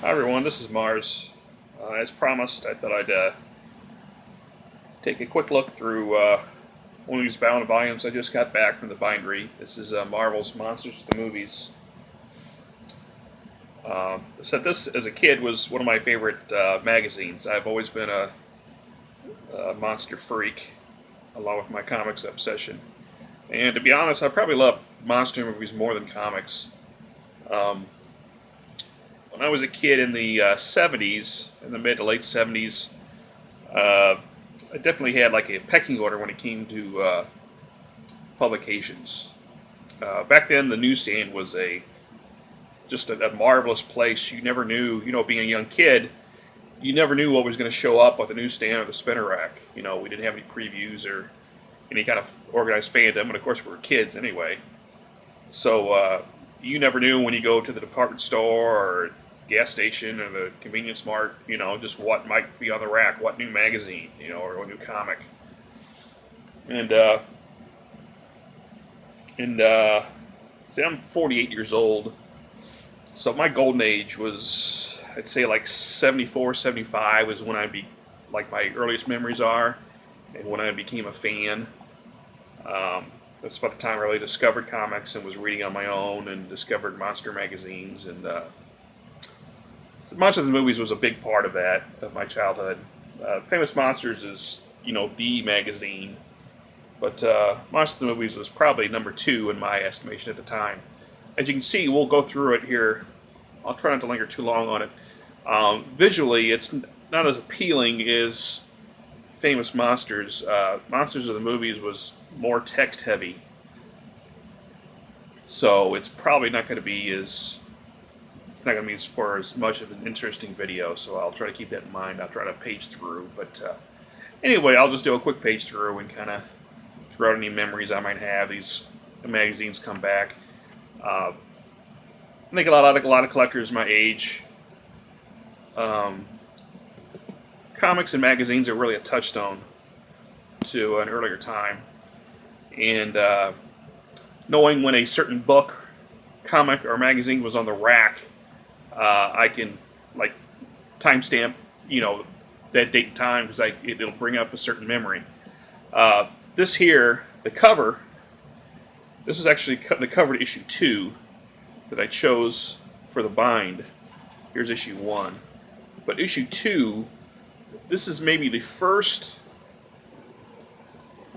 Hi everyone, this is Mars. As promised, I thought I'd take a quick look through one of these bound volumes I just got back from the bindery. This is Marvel's Monsters of the Movies. So this, as a kid, was one of my favorite magazines. I've always been a monster freak, along with my comics obsession. And to be honest, I probably love monster movies more than comics. Um, when I was a kid in the 70s, in the mid to late 70s, uh, I definitely had like a pecking order when it came to publications. Back then, the newsstand was just a marvelous place. You never knew, being a young kid, you never knew what was going to show up at the newsstand or the spinner rack. We didn't have any previews or any kind of organized fandom, and of course we were kids anyway. So you never knew when you go to the department store or gas station or the convenience mart, just what might be on the rack, what new magazine, or a new comic. And see, I'm 48 years old, so my golden age was, I'd say, like 74, 75 is when like my earliest memories are, and when I became a fan. That's about the time I really discovered comics and was reading on my own and discovered monster magazines. And Monsters of the Movies was a big part of that, of my childhood. Famous Monsters is, the magazine. But Monsters of the Movies was probably number two in my estimation at the time. As you can see, we'll go through it here. I'll try not to linger too long on it. Visually, it's not as appealing as Famous Monsters. Monsters of the Movies was more text heavy. So it's probably not going to be as for as much of an interesting video, so I'll try to keep that in mind. I'll try to page through, but anyway, I'll just do a quick page through and kind of throw out any memories I might have. These magazines come back. I think a lot of collectors my age, comics and magazines are really a touchstone to an earlier time, and knowing when a certain book, comic, or magazine was on the rack, I can like timestamp, that date and time because it'll bring up a certain memory. This here, the cover. This is actually the cover to issue 2 that I chose for the bind. Here's issue 1, but issue 2. This is maybe the first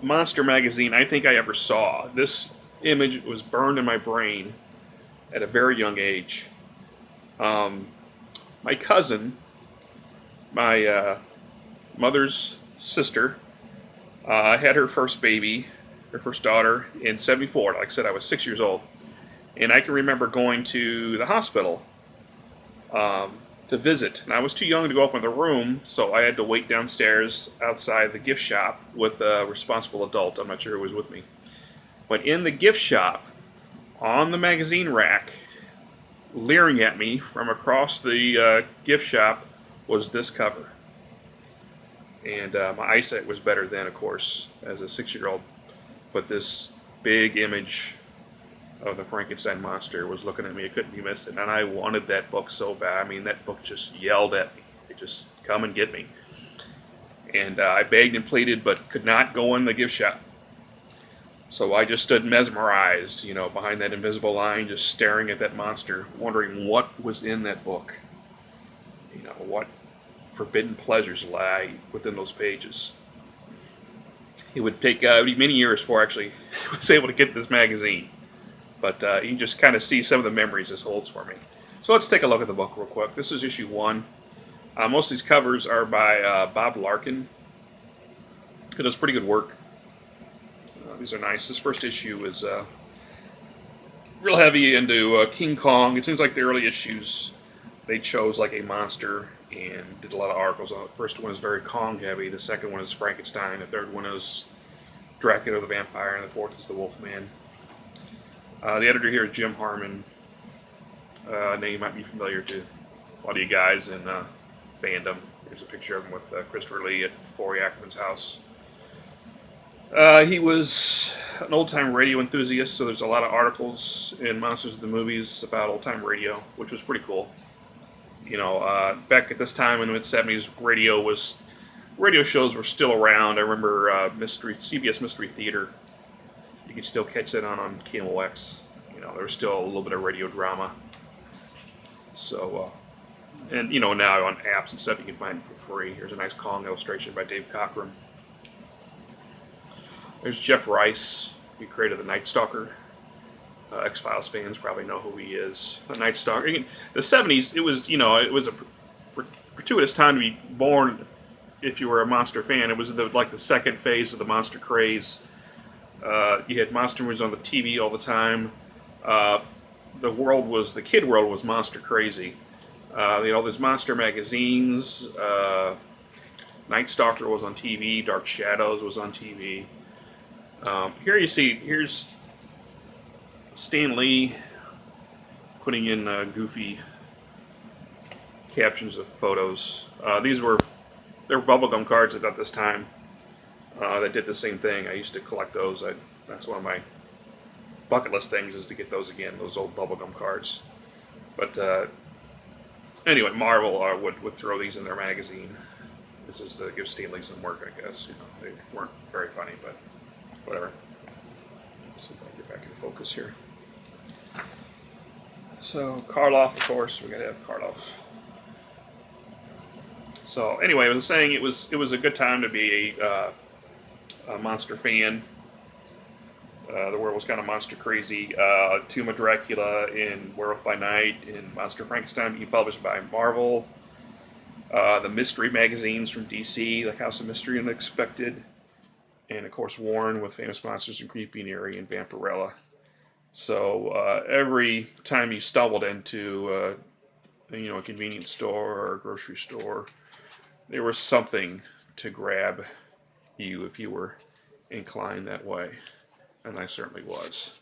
monster magazine I think I ever saw. This image was burned in my brain at a very young age. My cousin, my mother's sister, had her first baby, her first daughter, in '74. Like I said, I was 6 years old. And I can remember going to the hospital to visit. And I was too young to go up in the room, so I had to wait downstairs outside the gift shop with a responsible adult. I'm not sure who was with me. But in the gift shop, on the magazine rack, leering at me from across the gift shop, was this cover. And my eyesight was better then, of course, as a 6-year-old. But this big image of the Frankenstein monster was looking at me. It couldn't be missing. And I wanted that book so bad. I mean, that book just yelled at me. It just, come and get me. And I begged and pleaded, but could not go in the gift shop. So I just stood mesmerized, behind that invisible line, just staring at that monster, wondering what was in that book. What forbidden pleasures lie within those pages. It would take many years before I actually was able to get this magazine. But you can just kind of see some of the memories this holds for me. So let's take a look at the book real quick. This is issue 1. Most of these covers are by Bob Larkin. He does pretty good work. These are nice. This first issue is real heavy into King Kong. It seems like the early issues, they chose like a monster and did a lot of articles on it. The first one is very Kong heavy. The second one is Frankenstein. The third one is Dracula the Vampire. And the fourth is the Wolfman. The editor here is Jim Harmon. A name you might be familiar to a lot of you guys in fandom. Here's a picture of him with Christopher Lee at Forey Ackerman's house. He was an old-time radio enthusiast, so there's a lot of articles in Monsters of the Movies about old-time radio, which was pretty cool. Back at this time in the mid '70s, radio shows were still around. I remember CBS Mystery Theater. You could still catch that on KMOX. There was still a little bit of radio drama. So, and now on apps and stuff you can find it for free. Here's a nice Kong illustration by Dave Cockrum. There's Jeff Rice. He created the Night Stalker. X-Files fans probably know who he is. The Night Stalker. The '70s, it was a gratuitous time to be born if you were a monster fan. It was like the second phase of the monster craze. You had monster movies on the TV all the time. The kid world was monster crazy. There's monster magazines. Night Stalker was on TV. Dark Shadows was on TV. Here's Stan Lee putting in goofy captions of photos. They were bubblegum cards at this time that did the same thing. I used to collect those. That's one of my bucket list things is to get those again, those old bubblegum cards. But anyway, Marvel would throw these in their magazine. This is to give Stan Lee some work, I guess. They weren't very funny, but whatever. Let's see if I can get back in focus here. So Karloff, of course, we gotta have Karloff. So anyway, I was saying it was a good time to be a monster fan. The world was kind of monster crazy. Tomb of Dracula in Werewolf by Night and Monster Frankenstein being published by Marvel. The mystery magazines from DC, like House of Mystery and Unexpected. And of course Warren with Famous Monsters and Creepy and Eerie and Vampirella. So every time you stumbled into a convenience store or a grocery store, there was something to grab you if you were inclined that way. And I certainly was.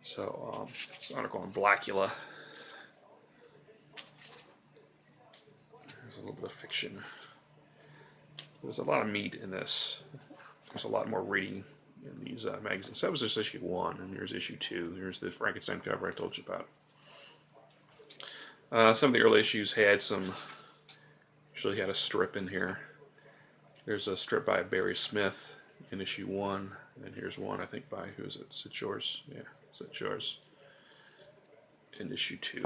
So, this article on Blackula. There's a little bit of fiction. There's a lot of meat in this. There's a lot more reading in these magazines. That was just issue 1, and here's issue 2. Here's the Frankenstein cover I told you about. Some of the early issues had usually had a strip in here. There's a strip by Barry Smith in issue 1. And here's one, I think, by, who is it? Sid Shores? Yeah, Sid Shores. In issue 2.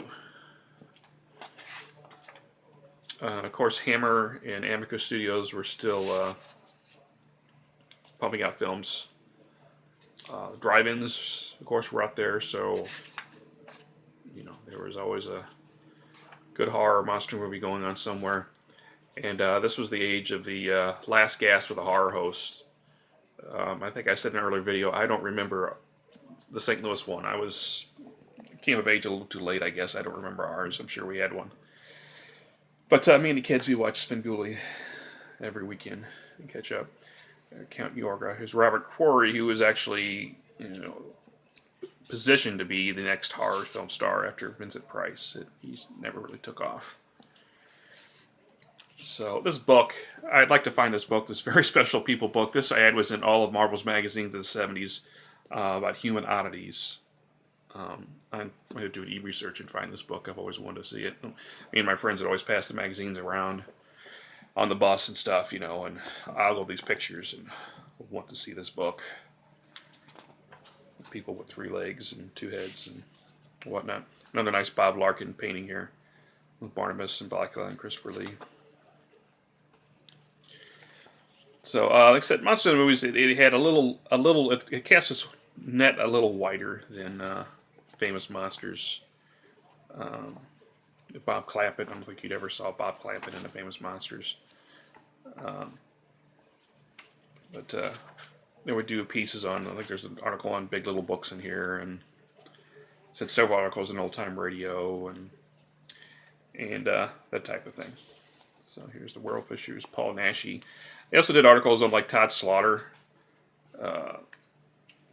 Of course, Hammer and Amico Studios were still pumping out films. Drive-ins, of course, were out there, so, there was always a good horror monster movie going on somewhere. And this was the age of the last gasp with a horror host. I think I said in an earlier video, I don't remember the St. Louis one. Came of age a little too late, I guess. I don't remember ours. I'm sure we had one. But me and the kids, we watched Svengoolie every weekend and catch up. Count Yorga, who's Robert Quarry, who was actually, positioned to be the next horror film star after Vincent Price. He never really took off. So this book, I'd like to find this book, this very special people book. This ad was in all of Marvel's magazines in the '70s about human oddities. I'm going to do an e-research and find this book. I've always wanted to see it. Me and my friends would always pass the magazines around on the bus and stuff, and I'll go these pictures and want to see this book. People with 3 legs and 2 heads and whatnot. Another nice Bob Larkin painting here with Barnabas and Blackula and Christopher Lee. So, like I said, monster movies, it had it cast its net a little wider than Famous Monsters. Bob Clampett, I don't think you'd ever saw Bob Clampett in the Famous Monsters. But they would do pieces on, I think there's an article on Big Little Books in here, and said several articles on Old Time Radio, and that type of thing. So here's the Werewolf issues, Paul Naschy. They also did articles on like Todd Slaughter,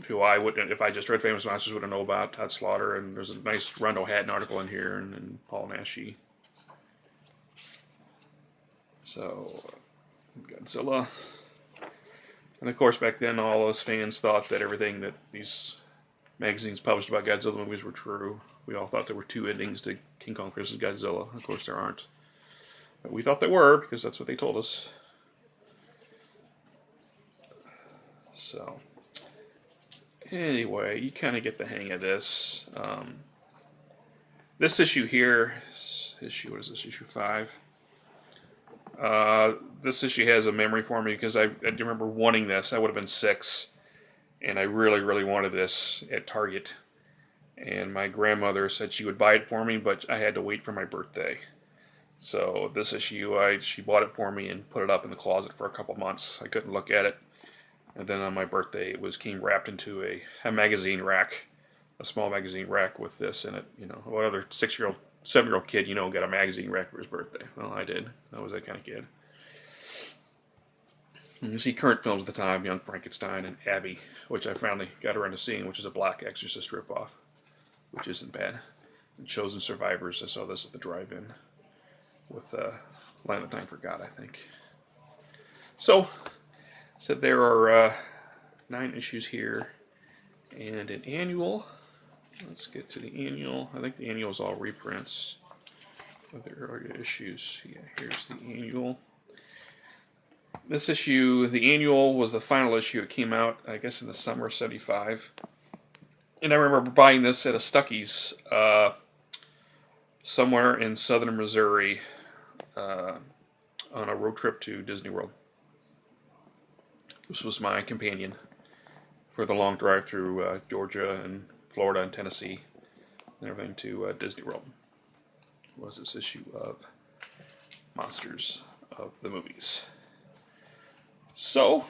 who I wouldn't, if I just read Famous Monsters, wouldn't know about Todd Slaughter. And there's a nice Rondo Hatton article in here, and Paul Naschy. So Godzilla, and of course back then all us fans thought that everything that these magazines published about Godzilla movies were true. We all thought there were two endings to King Kong vs. Godzilla. Of course, there aren't. But we thought there were because that's what they told us. So, anyway, you kind of get the hang of this. This issue here, what is this, issue 5? This issue has a memory for me because I do remember wanting this. I would have been 6, and I really, really wanted this at Target. And my grandmother said she would buy it for me, but I had to wait for my birthday. So this issue, she bought it for me and put it up in the closet for a couple months. I couldn't look at it. And then on my birthday, it came wrapped into a magazine rack, a small magazine rack with this in it. You know, what other 6-year-old, 7-year-old kid, got a magazine rack for his birthday? Well, I did. I was that kind of kid. And you see current films at the time, Young Frankenstein and Abby, which I finally got around to seeing, which is a Black Exorcist ripoff, which isn't bad. And Chosen Survivors, I saw this at the drive-in with Land of Time Forgot, I think. So there are 9 issues here and an annual. Let's get to the annual. I think the annual is all reprints of the earlier issues. Yeah, here's the annual. This issue, the annual, was the final issue. It came out, I guess, in the summer of '75. And I remember buying this at a Stuckey's somewhere in southern Missouri on a road trip to Disney World. This was my companion for the long drive through Georgia and Florida and Tennessee and everything to Disney World. Was this issue of Monsters of the Movies. So